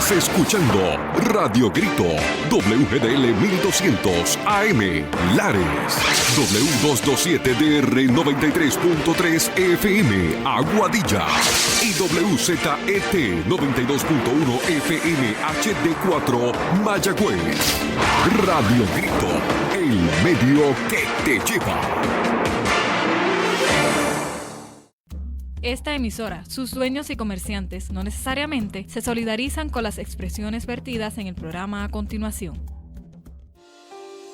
Estás escuchando Radio Grito, WGDL 1200 AM, Lares, W227DR 93.3 FM, Aguadilla, y WZET 92.1 FM HD4, Mayagüez. Radio Grito, el medio que te lleva. Esta emisora, sus dueños y comerciantes no necesariamente se solidarizan con las expresiones vertidas en el programa a continuación.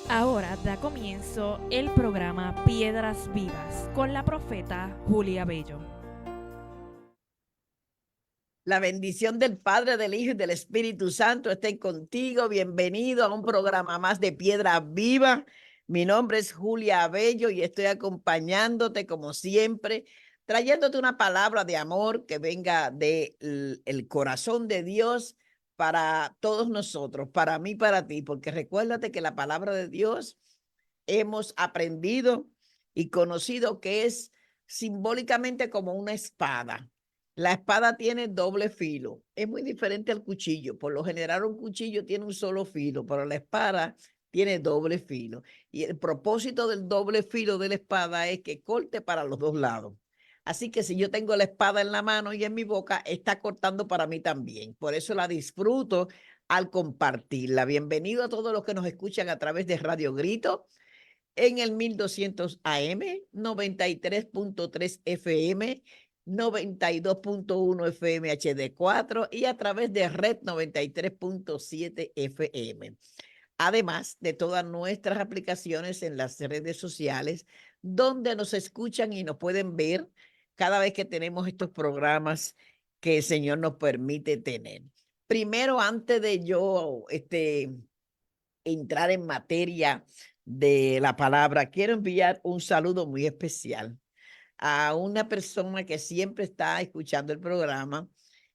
Ahora da comienzo el programa Piedras Vivas con la profeta Julia Bello. La bendición del Padre, del Hijo y del Espíritu Santo estén contigo. Bienvenido a un programa más de Piedras Vivas. Mi nombre es Julia Bello y estoy acompañándote como siempre, trayéndote una palabra de amor que venga del corazón de Dios para todos nosotros, para mí, para ti, porque recuérdate que la palabra de Dios hemos aprendido y conocido que es simbólicamente como una espada. La espada tiene doble filo, es muy diferente al cuchillo. Por lo general un cuchillo tiene un solo filo, pero la espada tiene doble filo. Y el propósito del doble filo de la espada es que corte para los dos lados. Así que si yo tengo la espada en la mano y en mi boca, está cortando para mí también. Por eso la disfruto al compartirla. Bienvenido a todos los que nos escuchan a través de Radio Grito en el 1200 AM, 93.3 FM, 92.1 FM HD4 y a través de Red 93.7 FM. Además de todas nuestras aplicaciones en las redes sociales, donde nos escuchan y nos pueden ver cada vez que tenemos estos programas que el Señor nos permite tener. Primero, antes de yo entrar en materia de la palabra, quiero enviar un saludo muy especial a una persona que siempre está escuchando el programa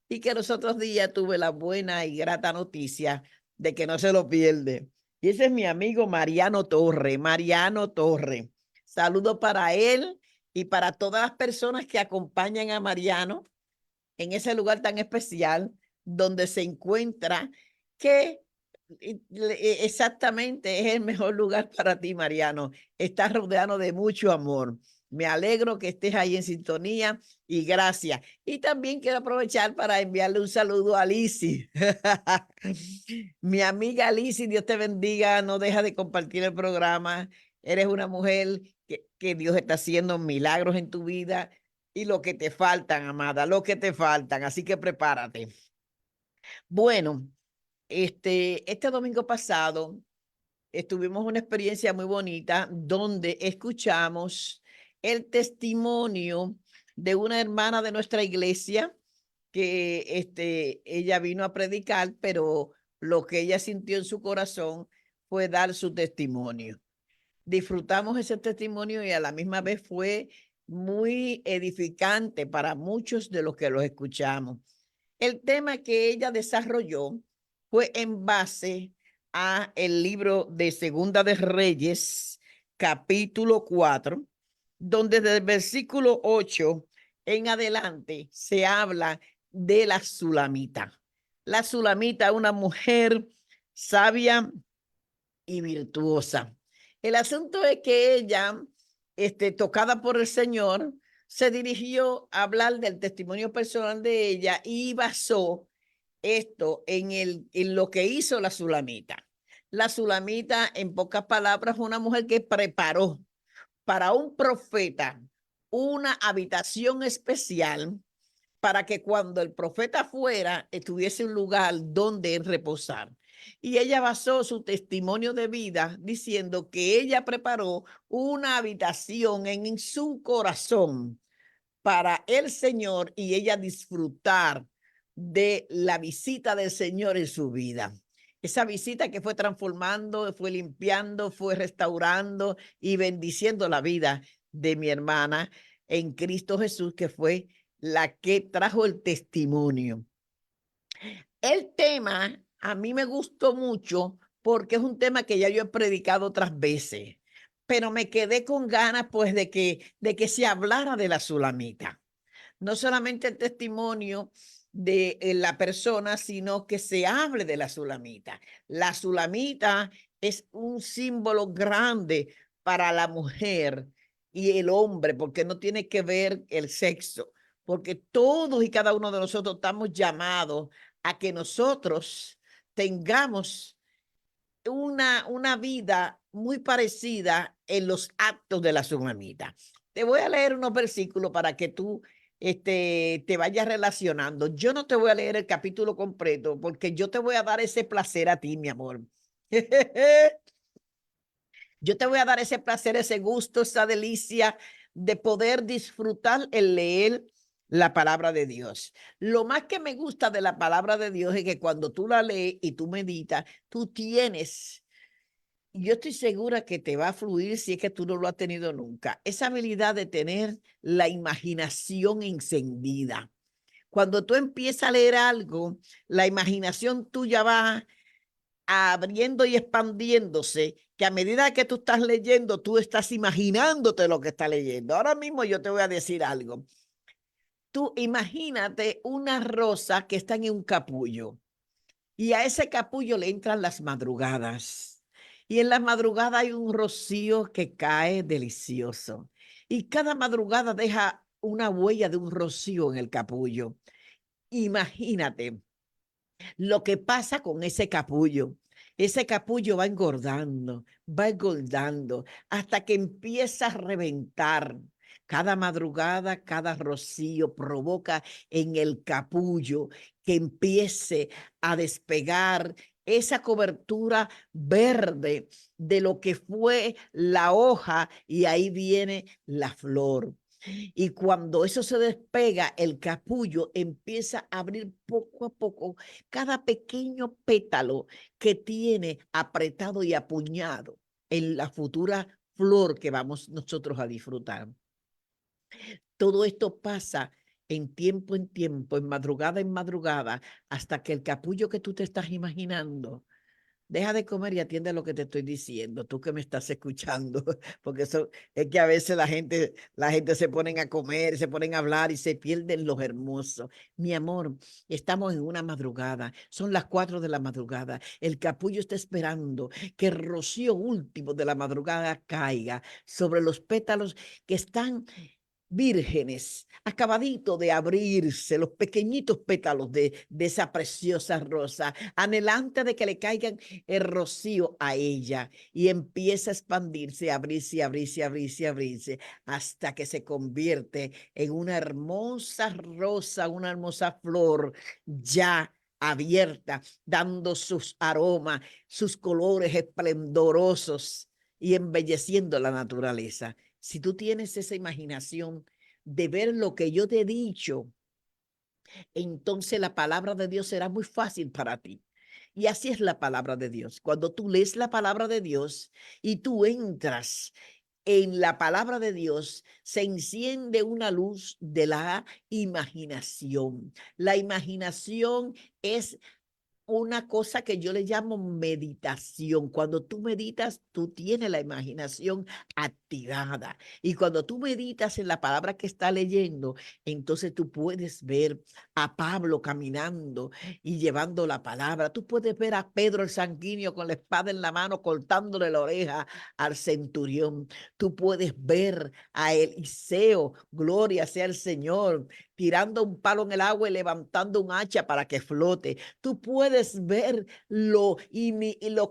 y que los otros días tuve la buena y grata noticia de que no se lo pierde. Y ese es mi amigo Mariano Torre. Mariano Torre. Saludo para él y para todas las personas que acompañan a Mariano en ese lugar tan especial donde se encuentra, que exactamente es el mejor lugar para ti, Mariano. Estás rodeado de mucho amor. Me alegro que estés ahí en sintonía y gracias. Y también quiero aprovechar para enviarle un saludo a Lizzy. Mi amiga Lizzy, Dios te bendiga, no deja de compartir el programa. Eres una mujer que Dios está haciendo milagros en tu vida y lo que te faltan, amada, lo que te faltan. Así que prepárate. Bueno, este domingo pasado tuvimos una experiencia muy bonita donde escuchamos el testimonio de una hermana de nuestra iglesia que ella vino a predicar, pero lo que ella sintió en su corazón fue dar su testimonio. Disfrutamos ese testimonio y a la misma vez fue muy edificante para muchos de los que los escuchamos. El tema que ella desarrolló fue en base a el libro de Segunda de Reyes, capítulo 4, donde desde el versículo 8 en adelante se habla de la Sulamita. La Sulamita, una mujer sabia y virtuosa. El asunto es que ella, tocada por el Señor, se dirigió a hablar del testimonio personal de ella y basó esto en lo que hizo la Sulamita. La Sulamita, en pocas palabras, fue una mujer que preparó para un profeta una habitación especial para que cuando el profeta fuera, tuviese un lugar donde reposar. Y ella basó su testimonio de vida diciendo que ella preparó una habitación en su corazón para el Señor y ella disfrutar de la visita del Señor en su vida. Esa visita que fue transformando, fue limpiando, fue restaurando y bendiciendo la vida de mi hermana en Cristo Jesús, que fue la que trajo el testimonio. El tema a mí me gustó mucho porque es un tema que ya yo he predicado otras veces, pero me quedé con ganas pues de que se hablara de la Sulamita. No solamente el testimonio de la persona, sino que se hable de la sulamita. La sulamita es un símbolo grande para la mujer y el hombre, porque no tiene que ver el sexo, porque todos y cada uno de nosotros estamos llamados a que nosotros tengamos una vida muy parecida en los actos de la sulamita. Te voy a leer unos versículos para que tú te vayas relacionando. Yo no te voy a leer el capítulo completo porque yo te voy a dar ese placer a ti, mi amor. Yo te voy a dar ese placer, ese gusto, esa delicia de poder disfrutar el leer la palabra de Dios. Lo más que me gusta de la palabra de Dios es que cuando tú la lees y tú meditas, tú tienes, yo estoy segura que te va a fluir si es que tú no lo has tenido nunca, esa habilidad de tener la imaginación encendida. Cuando tú empiezas a leer algo, la imaginación tuya va abriendo y expandiéndose, que a medida que tú estás leyendo, tú estás imaginándote lo que estás leyendo. Ahora mismo yo te voy a decir algo. Tú imagínate una rosa que está en un capullo y a ese capullo le entran las madrugadas. Y en las madrugadas hay un rocío que cae delicioso. Y cada madrugada deja una huella de un rocío en el capullo. Imagínate lo que pasa con ese capullo. Ese capullo va engordando hasta que empieza a reventar. Cada madrugada, cada rocío provoca en el capullo que empiece a despegar esa cobertura verde de lo que fue la hoja y ahí viene la flor. Y cuando eso se despega, el capullo empieza a abrir poco a poco cada pequeño pétalo que tiene apretado y apuñado en la futura flor que vamos nosotros a disfrutar. Todo esto pasa en tiempo, en madrugada, hasta que el capullo que tú te estás imaginando deja de comer y atiende a lo que te estoy diciendo, tú que me estás escuchando, porque eso es que a veces la gente se ponen a comer, se ponen a hablar y se pierden los hermosos. Mi amor, estamos en una madrugada, son las 4 de la madrugada, el capullo está esperando que el rocío último de la madrugada caiga sobre los pétalos que están vírgenes, acabadito de abrirse, los pequeñitos pétalos de esa preciosa rosa, anhelante de que le caigan el rocío a ella y empieza a expandirse, abrirse, abrirse, abrirse, abrirse, hasta que se convierte en una hermosa rosa, una hermosa flor ya abierta, dando sus aromas, sus colores esplendorosos y embelleciendo la naturaleza. Si tú tienes esa imaginación de ver lo que yo te he dicho, entonces la palabra de Dios será muy fácil para ti. Y así es la palabra de Dios. Cuando tú lees la palabra de Dios y tú entras en la palabra de Dios, se enciende una luz de la imaginación. La imaginación es una cosa que yo le llamo meditación. Cuando tú meditas, tú tienes la imaginación activada. Y cuando tú meditas en la palabra que está leyendo, entonces tú puedes ver a Pablo caminando y llevando la palabra. Tú puedes ver a Pedro el sanguíneo con la espada en la mano, cortándole la oreja al centurión. Tú puedes ver a Eliseo, gloria sea el Señor, tirando un palo en el agua y levantando un hacha para que flote. Tú puedes ver lo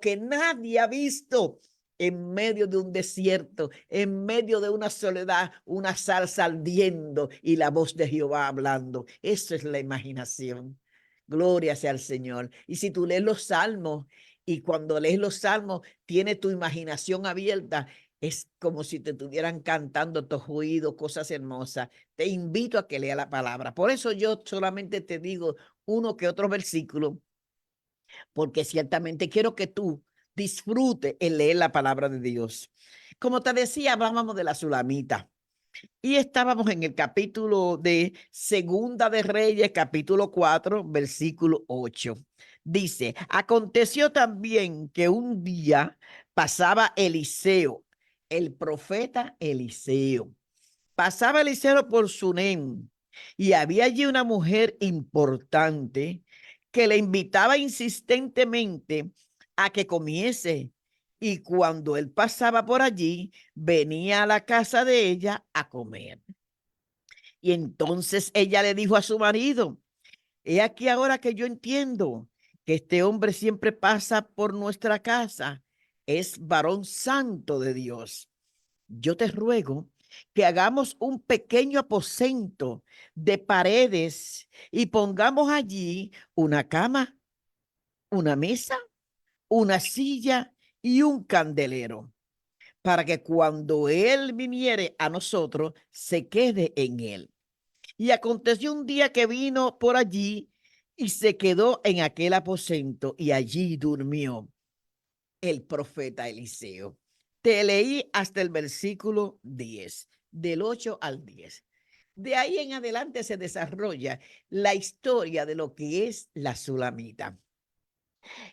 que nadie ha visto en medio de un desierto, en medio de una soledad, una salsa ardiendo y la voz de Jehová hablando. Eso es la imaginación. Gloria sea al Señor. Y si tú lees los salmos y cuando lees los salmos tienes tu imaginación abierta, es como si te estuvieran cantando tus oídos cosas hermosas. Te invito a que lea la palabra. Por eso yo solamente te digo uno que otro versículo, porque ciertamente quiero que tú disfrutes en leer la palabra de Dios. Como te decía, hablábamos de la sulamita. Y estábamos en el capítulo de Segunda de Reyes, capítulo 4, versículo 8. Dice, aconteció también que un día pasaba Eliseo, el profeta Eliseo. Pasaba Eliseo por Sunem Y había allí una mujer importante que le invitaba insistentemente a que comiese. Y cuando él pasaba por allí, venía a la casa de ella a comer. Y entonces ella le dijo a su marido: he aquí ahora que yo entiendo que este hombre siempre pasa por nuestra casa, es varón santo de Dios. Yo te ruego que hagamos un pequeño aposento de paredes y pongamos allí una cama, una mesa, una silla y un candelero, para que cuando él viniere a nosotros, se quede en él. Y aconteció un día que vino por allí y se quedó en aquel aposento y allí durmió el profeta Eliseo. Te leí hasta el versículo 10, del 8 al 10. De ahí en adelante se desarrolla la historia de lo que es la Sulamita.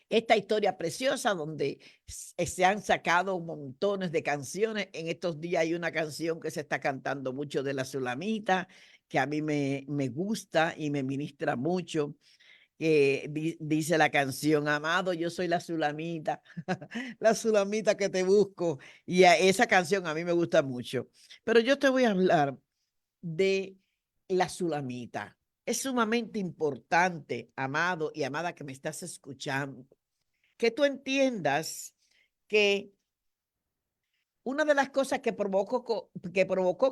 Esta historia preciosa donde se han sacado montones de canciones. En estos días hay una canción que se está cantando mucho de la Sulamita, que a mí me gusta y me ministra mucho. Dice la canción: amado, yo soy la Sulamita, la Sulamita que te busco. Y esa canción a mí me gusta mucho. Pero yo te voy a hablar de la Sulamita. Es sumamente importante, amado y amada que me estás escuchando, que tú entiendas que una de las cosas que provocó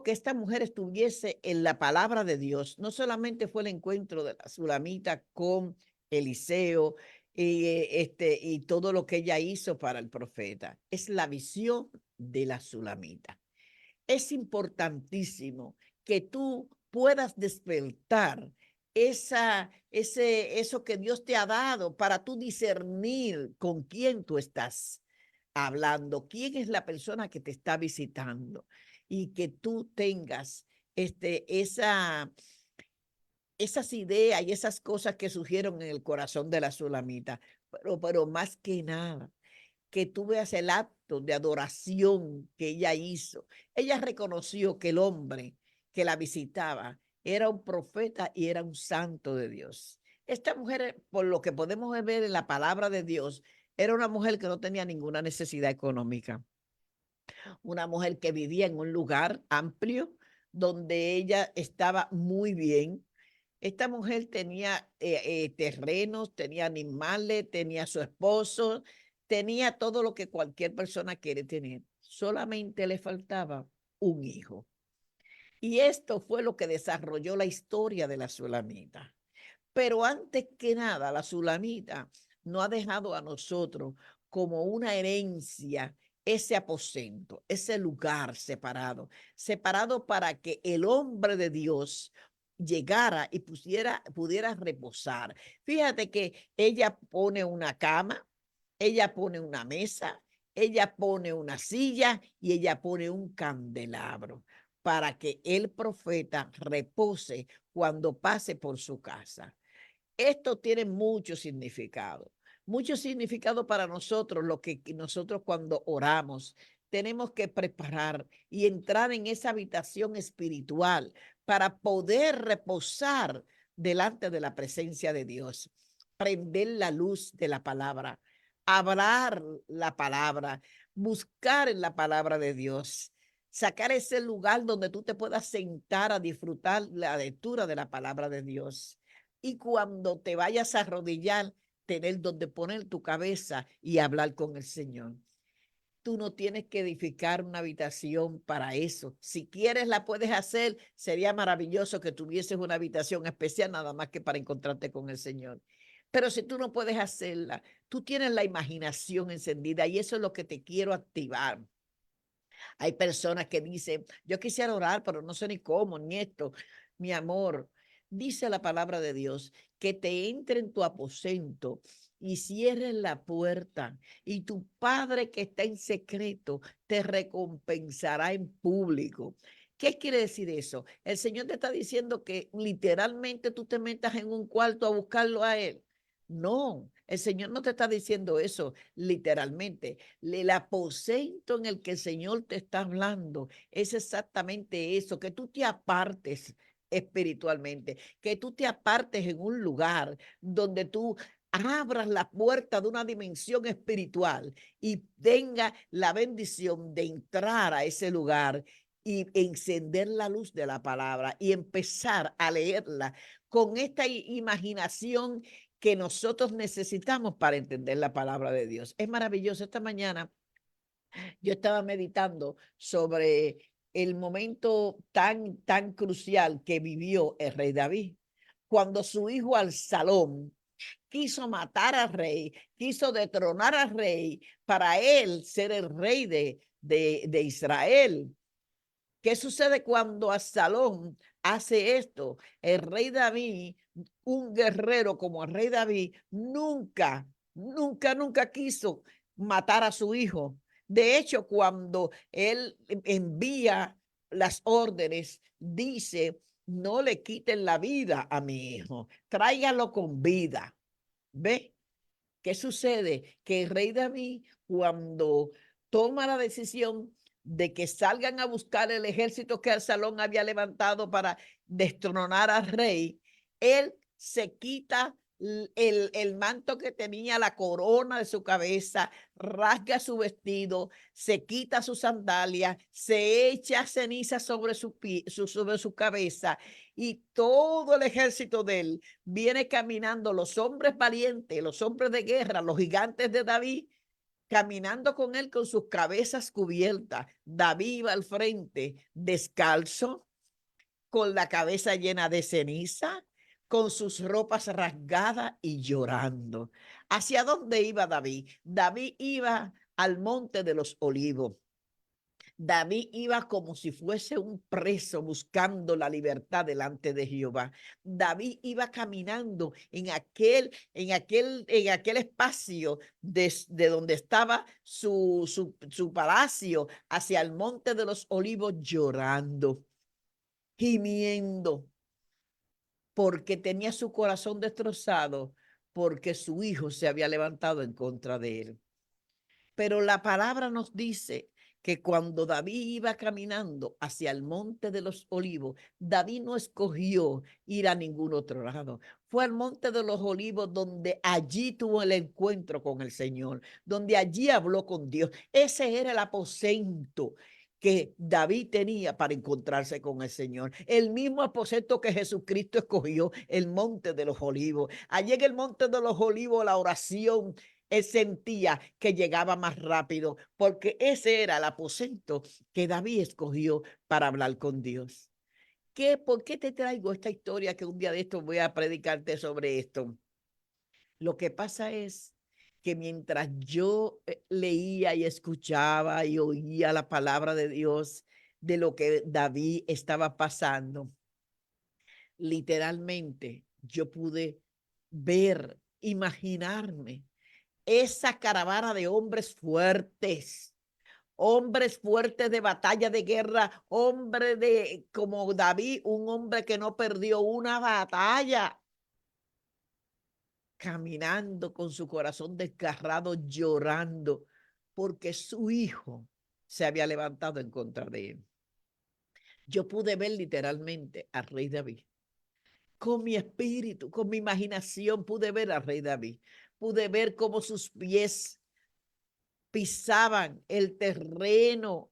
que esta mujer estuviese en la palabra de Dios, no solamente fue el encuentro de la Sulamita con Eliseo y todo lo que ella hizo para el profeta, es la visión de la Sulamita. Es importantísimo que tú puedas despertar eso que Dios te ha dado para tú discernir con quién tú estás hablando, quién es la persona que te está visitando, y que tú tengas esas ideas y esas cosas que surgieron en el corazón de la Sulamita, pero más que nada, que tú veas el acto de adoración que ella hizo. Ella reconoció que el hombre que la visitaba era un profeta y era un santo de Dios. Esta mujer, por lo que podemos ver en la palabra de Dios, era una mujer que no tenía ninguna necesidad económica. Una mujer que vivía en un lugar amplio donde ella estaba muy bien. Esta mujer tenía terrenos, tenía animales, tenía su esposo, tenía todo lo que cualquier persona quiere tener. Solamente le faltaba un hijo. Y esto fue lo que desarrolló la historia de la Sulamita. Pero antes que nada, la Sulamita no ha dejado a nosotros como una herencia ese aposento, ese lugar separado para que el hombre de Dios llegara y pudiera reposar. Fíjate que ella pone una cama, ella pone una mesa, ella pone una silla y ella pone un candelabro para que el profeta repose cuando pase por su casa. Esto tiene mucho significado para nosotros, lo que nosotros cuando oramos tenemos que preparar y entrar en esa habitación espiritual para poder reposar delante de la presencia de Dios, prender la luz de la palabra, hablar la palabra, buscar en la palabra de Dios, sacar ese lugar donde tú te puedas sentar a disfrutar la lectura de la palabra de Dios. Y cuando te vayas a arrodillar, tener donde poner tu cabeza y hablar con el Señor. Tú no tienes que edificar una habitación para eso. Si quieres, la puedes hacer. Sería maravilloso que tuvieses una habitación especial nada más que para encontrarte con el Señor. Pero si tú no puedes hacerla, tú tienes la imaginación encendida y eso es lo que te quiero activar. Hay personas que dicen: yo quisiera orar, pero no sé ni cómo, ni esto. Mi amor, dice la palabra de Dios que te entre en tu aposento y cierres la puerta, y tu Padre que está en secreto te recompensará en público. ¿Qué quiere decir eso? El Señor te está diciendo que literalmente tú te metas en un cuarto a buscarlo a Él. No, el Señor no te está diciendo eso literalmente. El aposento en el que el Señor te está hablando es exactamente eso, que tú te apartes espiritualmente, que tú te apartes en un lugar donde tú abras la puerta de una dimensión espiritual y tenga la bendición de entrar a ese lugar y encender la luz de la palabra y empezar a leerla con esta imaginación que nosotros necesitamos para entender la palabra de Dios. Es maravilloso. Esta mañana yo estaba meditando sobre el momento tan crucial que vivió el rey David, cuando su hijo Absalón quiso matar al rey, quiso detronar al rey para él ser el rey de Israel. ¿Qué sucede cuando Absalón hace esto? El rey David, un guerrero como el rey David, nunca quiso matar a su hijo. De hecho, cuando él envía las órdenes, dice, no le quiten la vida a mi hijo, tráigalo con vida. ¿Ve? ¿Qué sucede? Que el rey David, cuando toma la decisión de que salgan a buscar el ejército que Absalón había levantado para destronar al rey, él se quita el manto que tenía, la corona de su cabeza, rasga su vestido, se quita sus sandalias, se echa ceniza sobre sobre su cabeza, y todo el ejército de él viene caminando, los hombres valientes, los hombres de guerra, los gigantes de David, caminando con él con sus cabezas cubiertas. David iba al frente descalzo, con la cabeza llena de ceniza, con sus ropas rasgadas y llorando. ¿Hacia dónde iba David? David iba al Monte de los Olivos. David iba como si fuese un preso buscando la libertad delante de Jehová. David iba caminando en aquel espacio de donde estaba su palacio hacia el Monte de los Olivos, llorando, gimiendo, porque tenía su corazón destrozado, porque su hijo se había levantado en contra de él. Pero la palabra nos dice que cuando David iba caminando hacia el Monte de los Olivos, David no escogió ir a ningún otro lado. Fue al Monte de los Olivos, donde allí tuvo el encuentro con el Señor, donde allí habló con Dios. Ese era el aposento que David tenía para encontrarse con el Señor. El mismo aposento que Jesucristo escogió, el Monte de los Olivos. Allí en el Monte de los Olivos, la oración, él sentía que llegaba más rápido, porque ese era el aposento que David escogió para hablar con Dios. ¿Por qué te traigo esta historia, que un día de esto voy a predicarte sobre esto? Lo que pasa es que mientras yo leía y escuchaba y oía la palabra de Dios de lo que David estaba pasando, literalmente yo pude ver, imaginarme esa caravana de hombres fuertes de batalla, de guerra, como David, un hombre que no perdió una batalla, caminando con su corazón desgarrado, llorando, porque su hijo se había levantado en contra de él. Yo pude ver literalmente al rey David. Con mi espíritu, con mi imaginación, pude ver al rey David. Pude ver cómo sus pies pisaban el terreno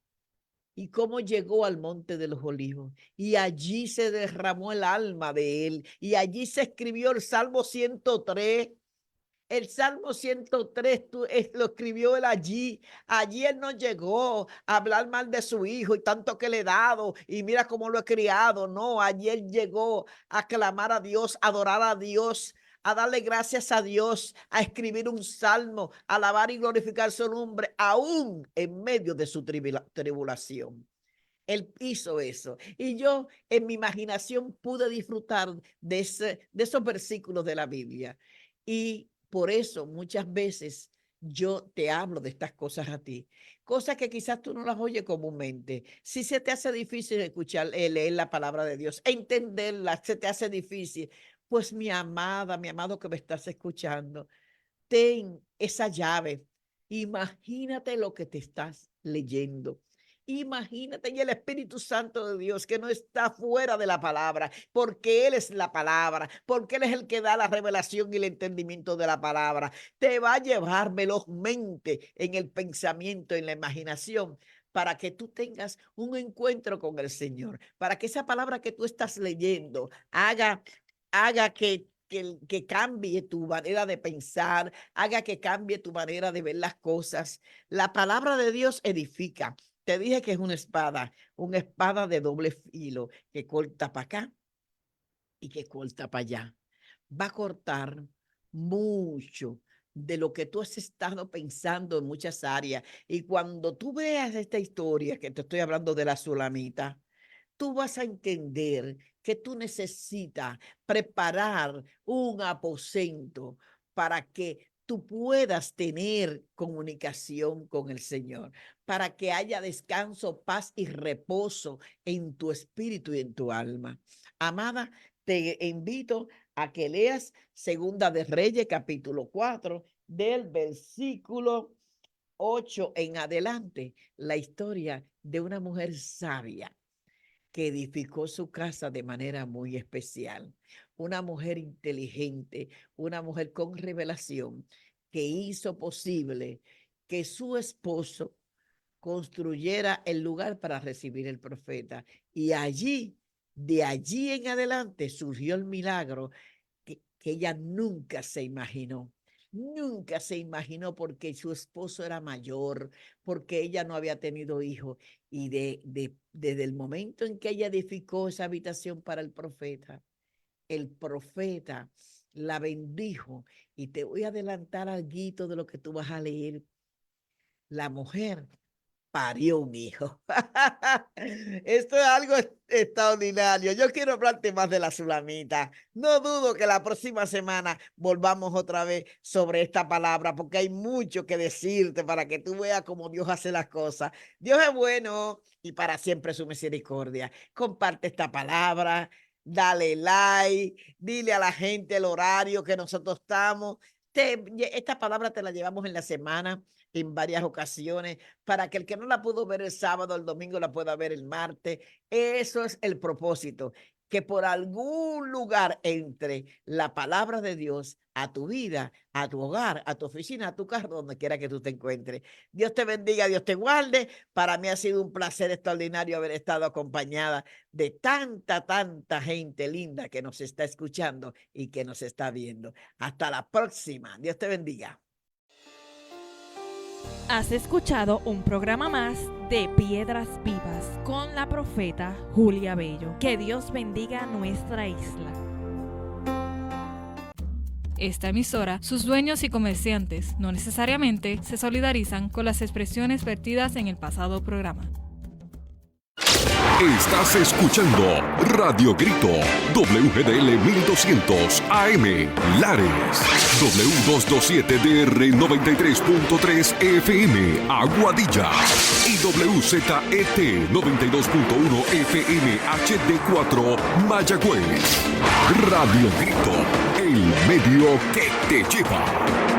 y cómo llegó al Monte de los Olivos. Y allí se derramó el alma de él. Y allí se escribió el Salmo 103. El Salmo 103 lo escribió él allí. Allí él no llegó a hablar mal de su hijo y tanto que le he dado y mira cómo lo he criado. No, allí él llegó a clamar a Dios, a adorar a Dios, a darle gracias a Dios, a escribir un salmo, a alabar y glorificar su nombre, aún en medio de su tribulación. Él hizo eso. Y yo en mi imaginación pude disfrutar de esos versículos de la Biblia. Y por eso muchas veces yo te hablo de estas cosas a ti, cosas que quizás tú no las oyes comúnmente. Si se te hace difícil escuchar, leer la palabra de Dios, entenderla, se te hace difícil, pues mi amada, mi amado que me estás escuchando, ten esa llave. Imagínate lo que te estás leyendo. Imagínate, y el Espíritu Santo de Dios que no está fuera de la palabra, porque Él es la palabra, porque Él es el que da la revelación y el entendimiento de la palabra. Te va a llevar velozmente en el pensamiento, en la imaginación, para que tú tengas un encuentro con el Señor, para que esa palabra que tú estás leyendo haga que cambie tu manera de pensar, haga que cambie tu manera de ver las cosas. La palabra de Dios edifica. Te dije que es una espada de doble filo que corta para acá y que corta para allá. Va a cortar mucho de lo que tú has estado pensando en muchas áreas. Y cuando tú veas esta historia, que te estoy hablando de la Sulamita, tú vas a entender que tú necesitas preparar un aposento para que tú puedas tener comunicación con el Señor, para que haya descanso, paz y reposo en tu espíritu y en tu alma. Amada, te invito a que leas Segunda de Reyes, capítulo 4, del versículo 8 en adelante, la historia de una mujer sabia que edificó su casa de manera muy especial. Una mujer inteligente, una mujer con revelación que hizo posible que su esposo construyera el lugar para recibir el profeta. Y de allí en adelante, surgió el milagro que ella nunca se imaginó. Nunca se imaginó porque su esposo era mayor, porque ella no había tenido hijos. Y desde el momento en que ella edificó esa habitación para el profeta la bendijo. Y te voy a adelantar algo de lo que tú vas a leer. La mujer parió un hijo. Esto es algo extraordinario. Yo quiero hablarte más de la Sulamita. No dudo que la próxima semana volvamos otra vez sobre esta palabra, porque hay mucho que decirte para que tú veas cómo Dios hace las cosas. Dios es bueno y para siempre su misericordia. Comparte esta palabra, dale like, dile a la gente el horario que nosotros estamos. Esta palabra te la llevamos en la semana en varias ocasiones, para que el que no la pudo ver el sábado, el domingo, la pueda ver el martes. Eso es el propósito, que por algún lugar entre la palabra de Dios a tu vida, a tu hogar, a tu oficina, a tu carro, donde quiera que tú te encuentres. Dios te bendiga, Dios te guarde. Para mí ha sido un placer extraordinario haber estado acompañada de tanta gente linda que nos está escuchando y que nos está viendo. Hasta la próxima. Dios te bendiga. Has escuchado un programa más de Piedras Vivas con la profeta Julia Bello. Que Dios bendiga nuestra isla. Esta emisora, sus dueños y comerciantes no necesariamente se solidarizan con las expresiones vertidas en el pasado programa. Estás escuchando Radio Grito, WGDL 1200 AM, Lares, W227DR 93.3 FM, Aguadilla, y WZET 92.1 FM HD4, Mayagüez. Radio Grito, el medio que te lleva.